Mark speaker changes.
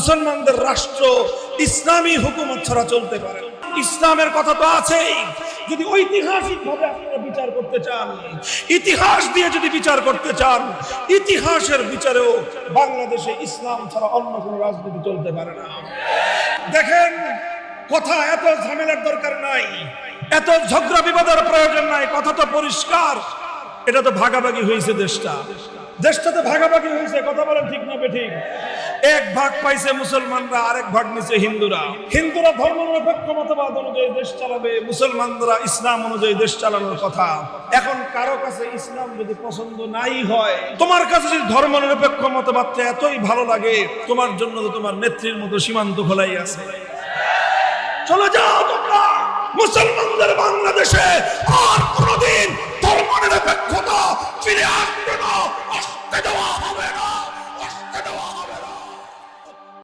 Speaker 1: মুসলমানদের রাষ্ট্র ইসলামী হুকুমত ছাড়া চলতে পারে না। ইসলামের কথা তো আছেই। যদি ঐতিহাসিকভাবে আপনারা বিচার করতে চান, ইতিহাস দিয়ে যদি বিচার করতে চান, ইতিহাসের বিচারেও বাংলাদেশে ইসলাম ছাড়া অন্য কোনো রাজনীতি চলতে পারে না। দেখেন, কথা এত ঝামেলার দরকার নাই, এত ঝগড়া বিবাদের প্রয়োজন নাই। কথা তো পরিষ্কার, এটা তো ভাগাভাগি হয়েছে। দেশটা তো ভাগাভাগি হয়েছে। কথা বলেন ঠিক না বেঠিক? এক ভাগ পাইছে মুসলমানরা, আরেক ভাগ নিছে হিন্দুরা। হিন্দুরা ধর্ম নিরপেক্ষ মতবাদ অনুযায়ী দেশ চালাবে, মুসলমানরা ইসলাম অনুযায়ী দেশ চালানোর কথা। এখন কারো কাছে ইসলাম যদি পছন্দ নাই হয়, তোমার কাছে যদি ধর্ম নিরপেক্ষ মতবাদটা এতই ভালো লাগে, তোমার জন্য তো তোমার নেত্রীর মতো সীমান্ত খোলাই আছে। চলে যাও তোমরা। মুসলমানদের বাংলাদেশে আর কোনদিন ধর্ম নিরপেক্ষতা ফিরে আসবে